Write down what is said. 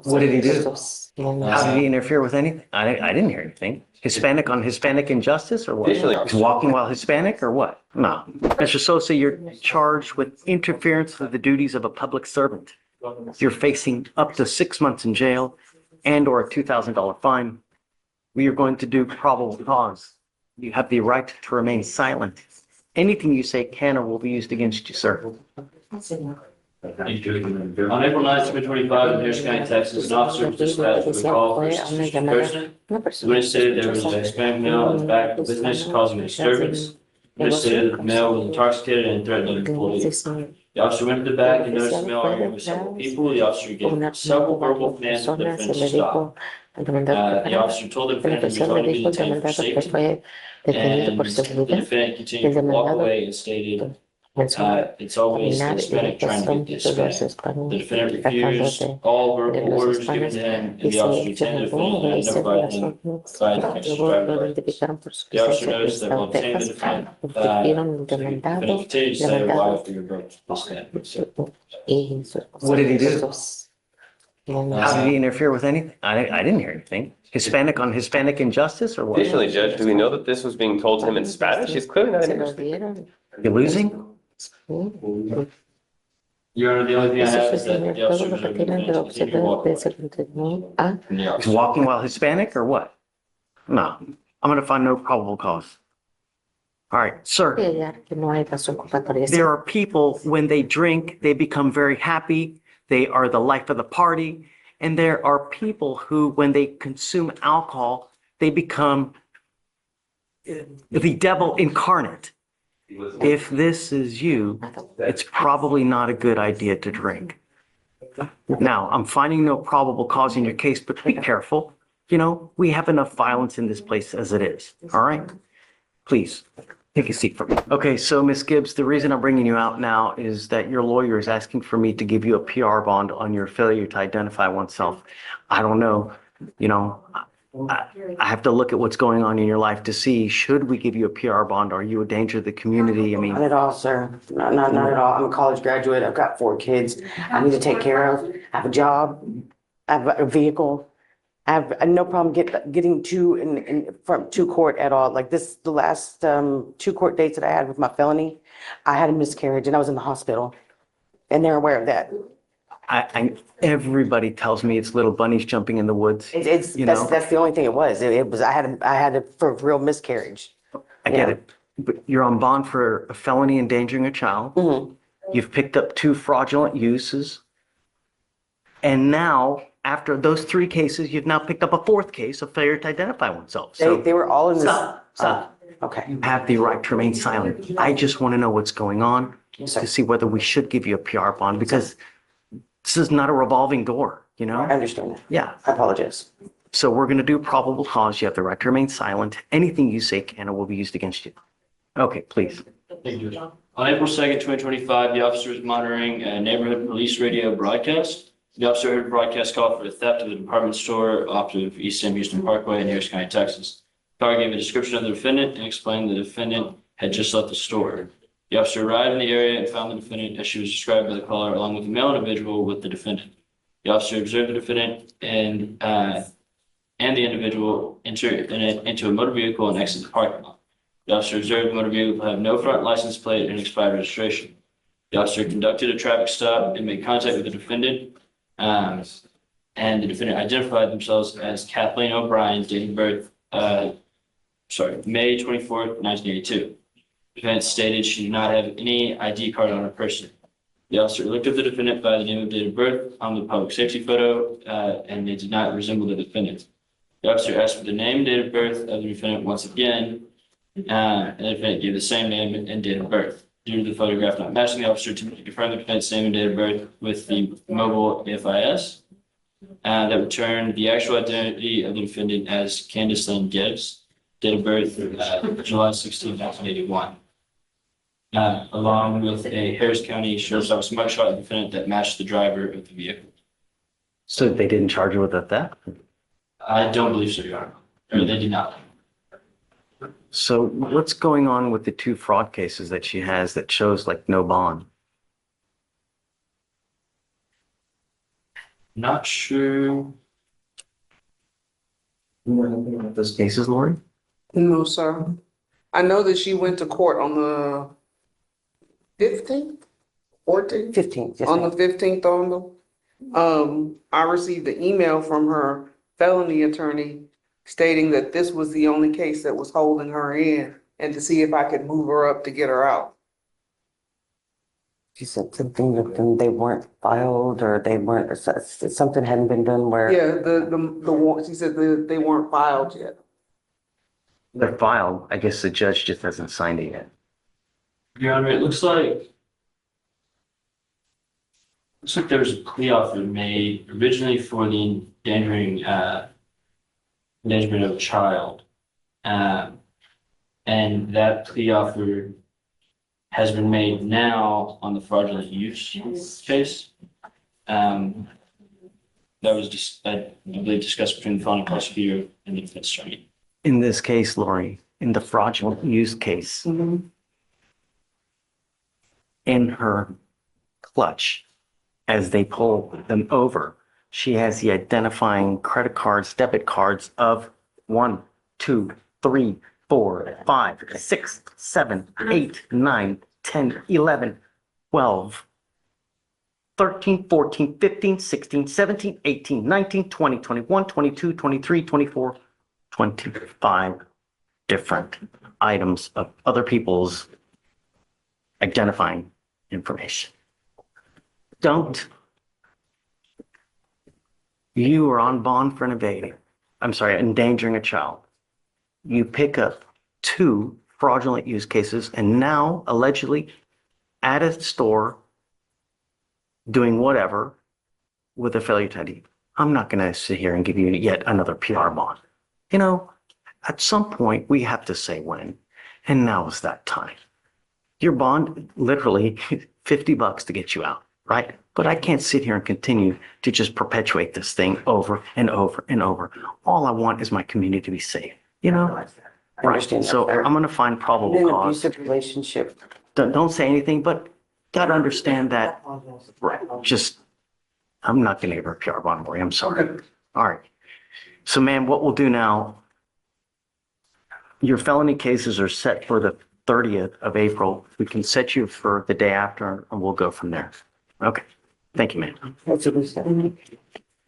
What did he do? How did he Uh, interfere with anything? I didn't hear anything. Hispanic on Hispanic injustice or what? Officially. He's walking while Hispanic or what? No. Mr. Sosa, you're charged with interference with the duties of a public servant. You're facing up to 6 months in jail and or a $2,000 fine. We are going to do probable cause. You have the right to remain silent. Anything you say can or will be used against you, sir. On April 9th, 2025, in Harris County, Texas, an officer was dispatched with a call for a suspicious person. The witness stated there was a Hispanic male in the back of the business causing a disturbance. The witness stated that the male was intoxicated and threatened an employee. The officer went to the back and noticed the male arguing with several people. The officer gave several verbal commands for the defendant to stop. The officer told the defendant he was only being detained for safety, and the defendant continued to walk away and stated, it's always the Hispanic trying to get the Hispanic. The defendant refused all verbal orders given to him, and the officer detained the defendant and notified him by the driver's. The officer noticed that while detaining the defendant, the defendant continued to say, why for your brother? What did he do? How did he interfere with anything? I didn't hear anything. Hispanic on Hispanic injustice or what? Additionally, Judge, do we know that this was being told to him in Spanish? He's clearly not interested. You're losing? Your Honor, the only thing I have is that the officer was continue to walk away. He's walking while Hispanic or what? No, I'm going to find no probable cause. All right, sir. There are people, when they drink, they become very happy. They are the life of the party. And there are people who, when they consume alcohol, they become the devil incarnate. If this is you, it's probably not a good idea to drink. Now, I'm finding no probable cause in your case, but be careful. You know, we have enough violence in this place as it is. All right? Please, take a seat for me. Okay, so Ms. Gibbs, the reason I'm bringing you out now is that your lawyer is asking for me to give you a PR bond on your failure to identify oneself. I don't know, you know, I have to look at what's going on in your life to see, should we give you a PR bond? Are you a danger to the community? I mean, Not at all, sir. Not at all. I'm a college graduate. I've got 4 kids I need to take care of. I have a job. I have a vehicle. I have no problem getting to court at all. Like this, the last 2 court dates that I had with my felony, I had a miscarriage and I was in the hospital, and they're aware of that. everybody tells me it's little bunnies jumping in the woods. It's You know? that's the only thing it was. It was I had a for real miscarriage. I get Yeah. it. But you're on bond for a felony endangering a child. Mhm. You've picked up 2 fraudulent uses. And now, after those 3 cases, you've now picked up a 4th case of failure to identify oneself. So They were all in this. stop. Okay. You have the right to remain silent. I just want to know what's going on Yes, sir. to see whether we should give you a PR bond, because this is not a revolving door, you I know? understand that. Yeah. I apologize. So we're going to do probable cause. You have the right to remain silent. Anything you say can or will be used against you. Okay, please. Thank you. On April 2nd, 2025, the officer was monitoring a neighborhood police radio broadcast. The officer heard a broadcast call for the theft of a department store off of East Sam Houston Parkway in Harris County, Texas. The caller gave a description of the defendant and explained the defendant had just left the store. The officer arrived in the area and found the defendant as she was described by the caller, along with a male individual with the defendant. The officer observed the defendant and the individual enter into a motor vehicle and exit the parking lot. The officer observed the motor vehicle have no front license plate and expired registration. The officer conducted a traffic stop and made contact with the defendant. And the defendant identified themselves as Kathleen O'Brien, date of birth, May 24th, 1982. The defendant stated she did not have any ID card on her person. The officer looked up the defendant by the name and date of birth on the public safety photo, and they did not resemble the defendant. The officer asked for the name and date of birth of the defendant once again, and the defendant gave the same name and date of birth. Due to the photograph not matching, the officer attempted to confirm the defendant's name and date of birth with the mobile FIS. That returned the actual identity of the defendant as Candace Lynn Gibbs, date of birth July 16, 1981. Along with a Harris County Sheriff's Office mugshot of the defendant that matched the driver of the vehicle. So they didn't charge you with a theft? I don't believe so, Your Honor. Or they did not. So what's going on with the 2 fraud cases that she has that shows like no bond? Not sure. You know anything about those cases, Lori? No, sir. I know that she went to court on the 15th, 14th, 15th, yes, on the ma'am. 15th on I received an email from her felony attorney stating that this was the only case that was holding her in and to see if I could move her up to get her out. She said something that they weren't filed or they weren't, or something hadn't been done where. Yeah, she said they weren't filed yet. They're filed. I guess the judge just hasn't signed it yet. Your Honor, it looks like there was a plea offer made originally for the endangerment of a child. And that plea offer has been made now on the fraudulent use case. That was just, I believe, discussed between the felony prosecutor and the defense attorney. In this case, Lori, in the fraudulent use case, in her clutch, as they pull them over, she has the identifying credit cards, debit cards of 1, 2, 3, 4, 5, 6, 7, 8, 9, 10, 11, 12, 13, 14, 15, 16, 17, 18, 19, 20, 21, 22, 23, 24, 25 different items of other people's identifying information. You are on bond for endangering a child. You pick up 2 fraudulent use cases and now allegedly at a store doing whatever with a failure to ID. I'm not going to sit here and give you yet another PR bond. You know, at some point we have to say when, and now is that time. Your bond, literally $50 to get you out, right? But I can't sit here and continue to just perpetuate this thing over and over and over. All I want is my community to be safe, you know? I understand that, So sir. I'm going to find probable In an cause. abusive relationship. Don't say anything, but got to understand that, right, I'm not going to give her a PR bond, Lori. I'm sorry. All right. So, ma'am, what we'll do now, your felony cases are set for the 30th of April. We can set you for the day after and we'll go from there. Okay. Thank you, ma'am. That's what we said.